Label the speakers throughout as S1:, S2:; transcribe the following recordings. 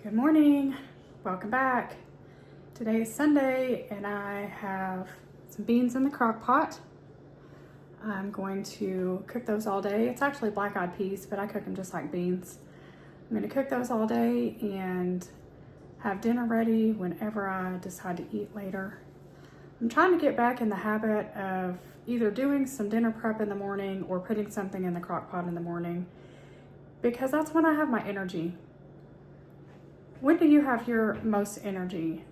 S1: Good morning, welcome back. Today is Sunday and I have some beans in the crock pot. I'm going to cook those all day. It's actually black-eyed peas, but I cook them just like beans. I'm going to cook those all day and have dinner ready whenever I decide to eat later. I'm trying to get back in the habit of either doing some dinner prep in the morning or putting something in the crock pot in the morning, because that's when I have my energy. When do you have your most energy?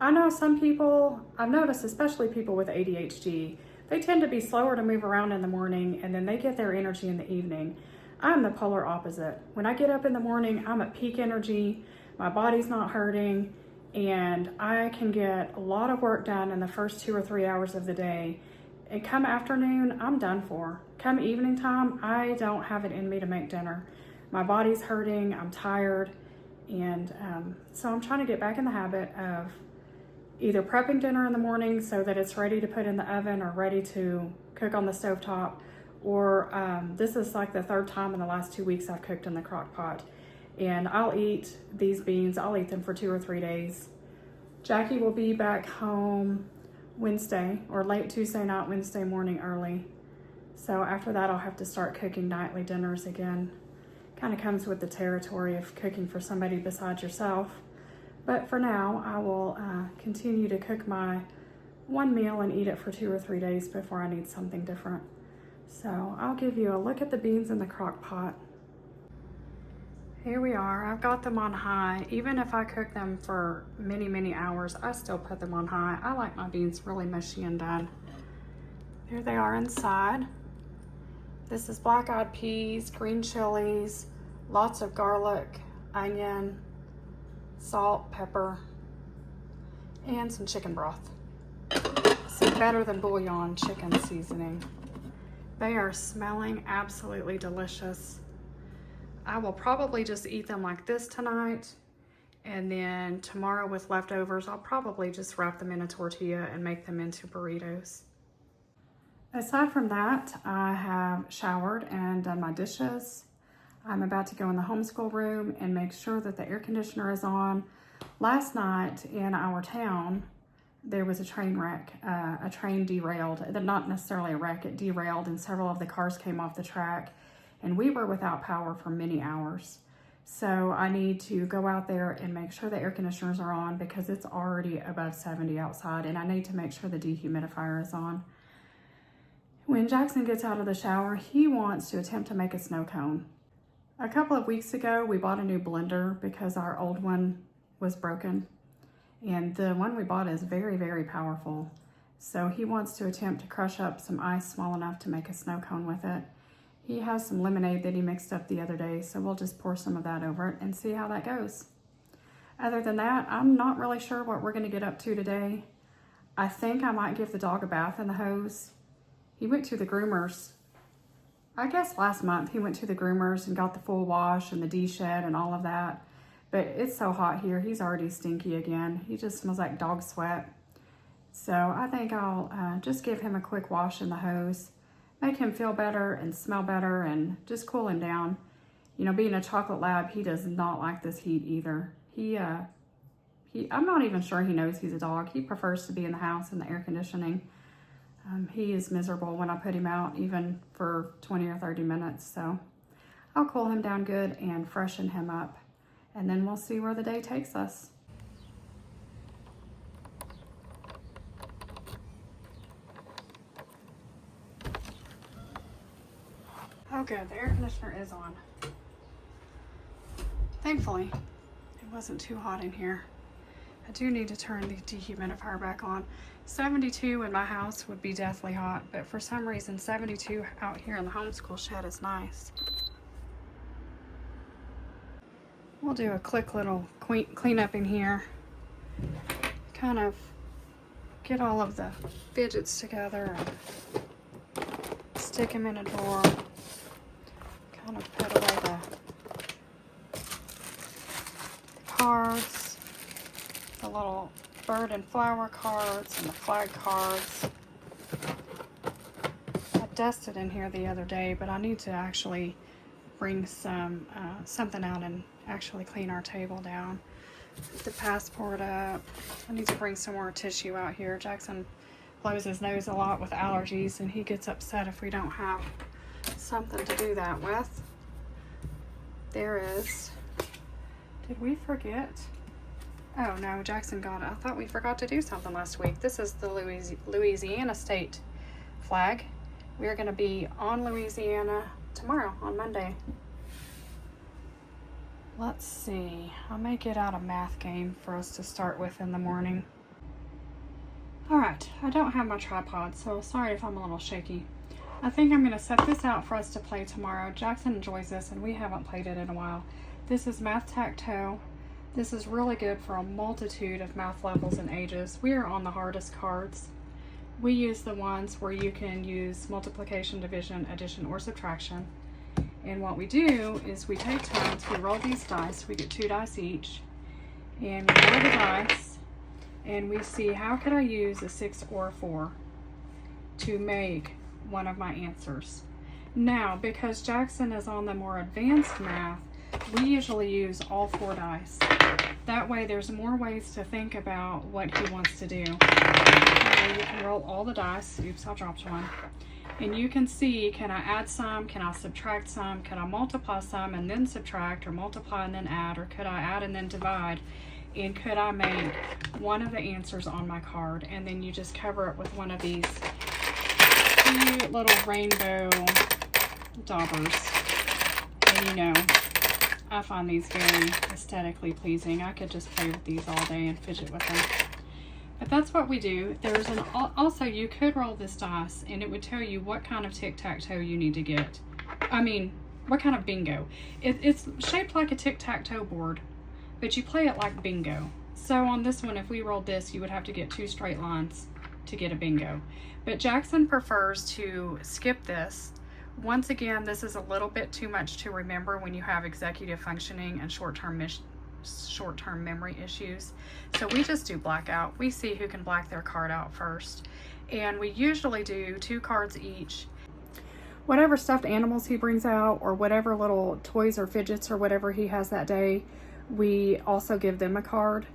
S1: I know some people, I've noticed especially people with ADHD, they tend to be slower to move around in the morning and then they get their energy in the evening. I'm the polar opposite. When I get up in the morning, I'm at peak energy, my body's not hurting, and I can get a lot of work done in the first 2 or 3 hours of the day. And come afternoon, I'm done for. Come evening time, I don't have it in me to make dinner. My body's hurting, I'm tired. And so I'm trying to get back in the habit of either prepping dinner in the morning so that it's ready to put in the oven or ready to cook on the stovetop, or this is like the third time in the last 2 weeks I've cooked in the crock pot. And I'll eat these beans, I'll eat them for 2 or 3 days. Jackie will be back home Wednesday, or late Tuesday night, Wednesday morning early. So after that I'll have to start cooking nightly dinners again. Kind of comes with the territory of cooking for somebody besides yourself. But for now, I will continue to cook my one meal and eat it for 2 or 3 days before I need something different. So I'll give you a look at the beans in the crock pot. Here we are. I've got them on high. Even if I cook them for many, many hours, I still put them on high. I like my beans really mushy and done. Here they are inside. This is black-eyed peas, green chilies, lots of garlic, onion, salt, pepper, and some chicken broth. Some better than bouillon chicken seasoning. They are smelling absolutely delicious. I will probably just eat them like this tonight, and then tomorrow with leftovers, I'll probably just wrap them in a tortilla and make them into burritos. Aside from that, I have showered and done my dishes. I'm about to go in the homeschool room and make sure that the air conditioner is on. Last night in our town, there was a train wreck. A train derailed. Not necessarily a wreck, it derailed and several of the cars came off the track, and we were without power for many hours. So I need to go out there and make sure the air conditioners are on because it's already above 70 outside, and I need to make sure the dehumidifier is on. When Jackson gets out of the shower, he wants to attempt to make a snow cone. A couple of weeks ago, we bought a new blender because our old one was broken. And the one we bought is very, very powerful. So he wants to attempt to crush up some ice small enough to make a snow cone with it. He has some lemonade that he mixed up the other day, so we'll just pour some of that over it and see how that goes. Other than that, I'm not really sure what we're gonna get up to today. I think I might give the dog a bath in the hose. He went to the groomers, I guess last month. He went to the groomers and got the full wash and the D-shed and all of that. But it's so hot here, he's already stinky again. He just smells like dog sweat. So I think I'll just give him a quick wash in the hose, make him feel better and smell better and just cool him down. You know, being a chocolate lab, he does not like this heat either. I'm not even sure he knows he's a dog. He prefers to be in the house in the air conditioning. He is miserable when I put him out, even for 20 or 30 minutes. So I'll cool him down good and freshen him up, and then we'll see where the day takes us. Oh good, the air conditioner is on. Thankfully, it wasn't too hot in here. I do need to turn the dehumidifier back on. 72 in my house would be deathly hot, but for some reason 72 out here in the homeschool shed is nice. We'll do a quick little clean up in here. Kind of get all of the fidgets together and stick them in a drawer. Kind of put away the cards, the little bird and flower cards and the flag cards. I dusted in here the other day, but I need to actually bring some something out and actually clean our table down. Put the passport up. I need to bring some more tissue out here. Jackson blows his nose a lot with allergies, and he gets upset if we don't have something to do that with. There is. Did we forget? Oh no, Jackson got it. I thought we forgot to do something last week. This is the Louisiana state flag. We are going to be on Louisiana tomorrow, on Monday. Let's see. I may get out a math game for us to start with in the morning. Alright, I don't have my tripod, so sorry if I'm a little shaky. I think I'm going to set this out for us to play tomorrow. Jackson enjoys this, and we haven't played it in a while. This is Math Tac-Toe. This is really good for a multitude of math levels and ages. We are on the hardest cards. We use the ones where you can use multiplication, division, addition, or subtraction. And what we do is we take turns, we roll these dice, we get 2 dice each, and we roll the dice, and we see how could I use a 6 or a 4 to make one of my answers. Now, because Jackson is on the more advanced math, we usually use all 4 dice. That way there's more ways to think about what he wants to do. And you can roll all the dice. Oops, I dropped one. And you can see, can I add some, can I subtract some, can I multiply some and then subtract, or multiply and then add, or could I add and then divide? And could I make one of the answers on my card? And then you just cover it with one of these cute little rainbow daubers. And you know, I find these very aesthetically pleasing. I could just play with these all day and fidget with them. But that's what we do. There's an also, you could roll this dice and it would tell you what kind of tic-tac-toe you need to get. I mean, what kind of bingo. It's shaped like a tic-tac-toe board, but you play it like bingo. So on this one, if we rolled this, you would have to get 2 straight lines to get a bingo. But Jackson prefers to skip this. Once again, this is a little bit too much to remember when you have executive functioning and short-term memory issues. So we just do blackout. We see who can black their card out first. And we usually do 2 cards each. Whatever stuffed animals he brings out, or whatever little toys or fidgets or whatever he has that day, we also give them a card.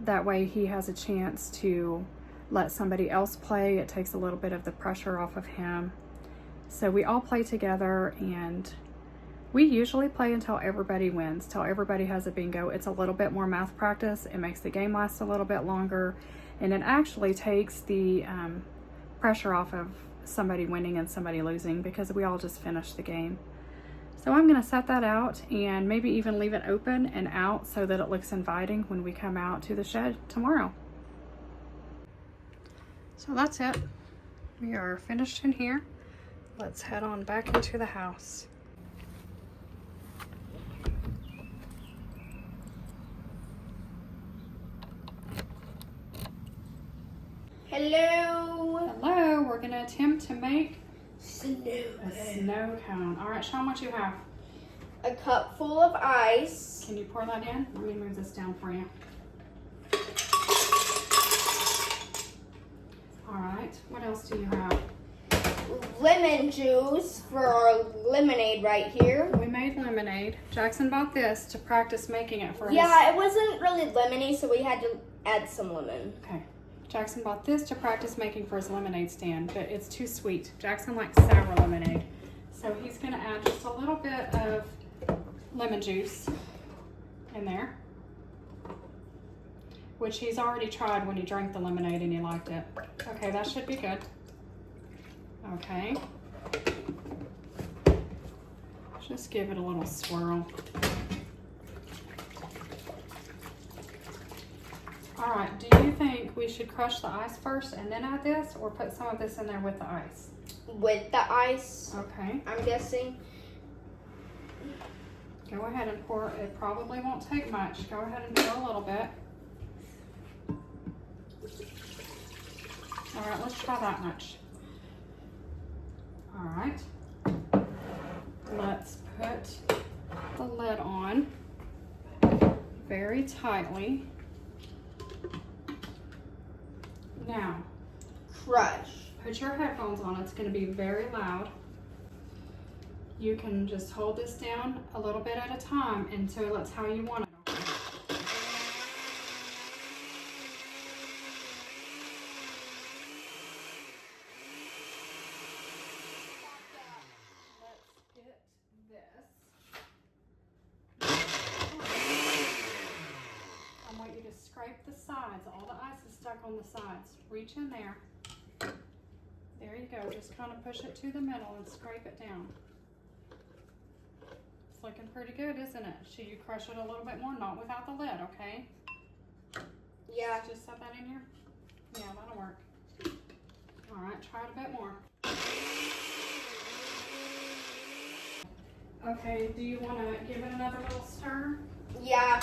S1: That way he has a chance to let somebody else play. It takes a little bit of the pressure off of him. So we all play together, and we usually play until everybody wins, till everybody has a bingo. It's a little bit more math practice. It makes the game last a little bit longer, and it actually takes the pressure off of somebody winning and somebody losing, because we all just finish the game. So I'm going to set that out and maybe even leave it open and out so that it looks inviting when we come out to the shed tomorrow. So that's it. We are finished in here. Let's head on back into the house.
S2: Hello.
S1: Hello. We're going to attempt to make
S2: a
S1: snow cone. All right, Sean, what you have?
S2: A cup full of ice.
S1: Can you pour that in? Let me move this down for you. All right. What else do you have?
S2: Lemon juice for our lemonade right here.
S1: We made lemonade. Jackson bought this to practice making it for us.
S2: Yeah, it wasn't really lemony, so we had to add some lemon.
S1: Okay. Jackson bought this to practice making for his lemonade stand, but it's too sweet. Jackson likes sour lemonade. So he's going to add just a little bit of lemon juice in there, which he's already tried when he drank the lemonade and he liked it. Okay, that should be good. Okay. Just give it a little swirl. All right, do you think we should crush the ice first and then add this, or put some of this in there with the ice?
S2: With the ice.
S1: Okay.
S2: I'm guessing.
S1: Go ahead and pour. It probably won't take much. Go ahead and pour a little bit. All right, let's try that much. All right. Let's put the lid on very tightly. Now,
S2: Crush.
S1: put your headphones on. It's going to be very loud. You can just hold this down a little bit at a time until it's how you want it. Let's get this. I want you to scrape the sides. All the ice is stuck on the sides. Reach in there. There you go. Just kind of push it to the middle and scrape it down. It's looking pretty good, isn't it? Should you crush it a little bit more? Not without the lid, okay?
S2: Yeah.
S1: Just set that in here. Yeah, that'll work. All right, try it a bit more. Okay, do you want to give it another little stir?
S2: Yeah.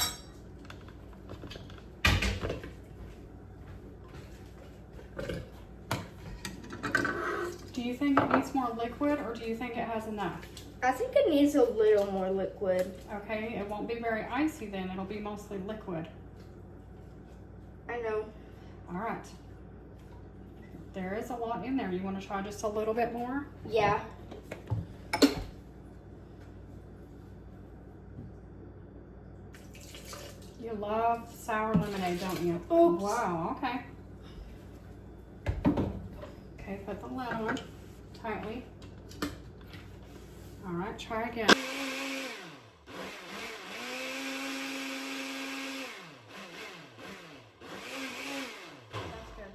S1: Do you think it needs more liquid or do you think it has enough?
S2: I think it needs a little more liquid.
S1: Okay, it won't be very icy then. It'll be mostly liquid.
S2: I know.
S1: All right. There is a lot in there. You want to try just a little bit more?
S2: Yeah.
S1: You love sour lemonade, don't you?
S2: Oops.
S1: Wow, okay. Okay, put the lid on tightly. All right, try again. That's good.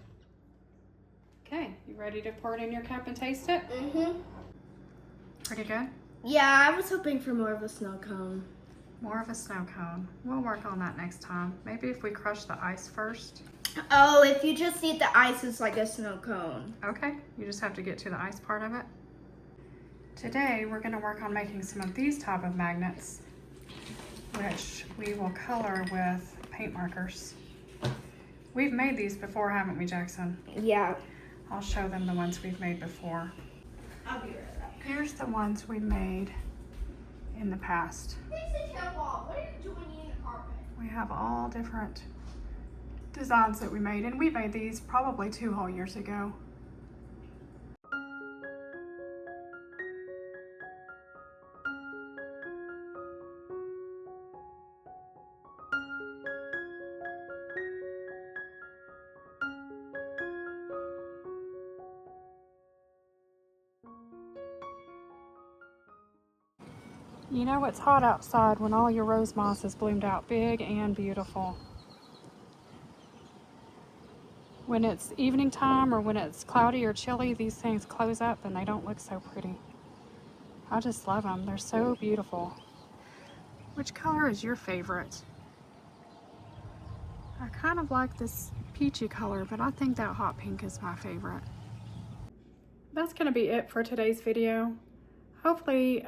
S1: Okay, you ready to pour it in your cup and taste it?
S2: Mm-hmm.
S1: Pretty good?
S2: Yeah, I was hoping for more of a snow cone.
S1: More of a snow cone. We'll work on that next time. Maybe if we crush the ice first.
S2: Oh, if you just eat the ice, it's like a snow cone.
S1: Okay, you just have to get to the ice part of it. Today, we're going to work on making some of these type of magnets, which we will color with paint markers. We've made these before, haven't we, Jackson?
S2: Yeah.
S1: I'll show them the ones we've made before.
S2: I'll be right back.
S1: Here's the ones we made in the past.
S2: What are you doing in the carpet?
S1: We have all different designs that we made, and we made these probably 2 whole years ago. You know it's hot outside when all your rose moss is bloomed out big and beautiful. When it's evening time or when it's cloudy or chilly, these things close up and they don't look so pretty. I just love them. They're so beautiful. Which color is your favorite? I kind of like this peachy color, but I think that hot pink is my favorite. That's going to be it for today's video. Hopefully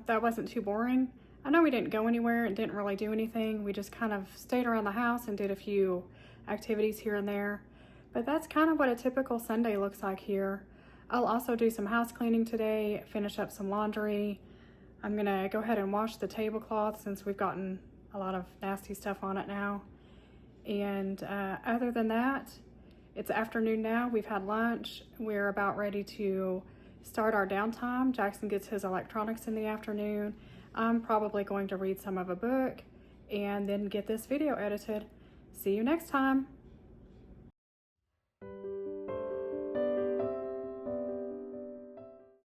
S1: that wasn't too boring. I know we didn't go anywhere and didn't really do anything. We just kind of stayed around the house and did a few activities here and there. But that's kind of what a typical Sunday looks like here. I'll also do some house cleaning today, finish up some laundry. I'm gonna go ahead and wash the tablecloth since we've gotten a lot of nasty stuff on it now. And other than that, it's afternoon now. We've had lunch. We're about ready to start our downtime. Jackson gets his electronics in the afternoon. I'm probably going to read some of a book and then get this video edited. See you next time.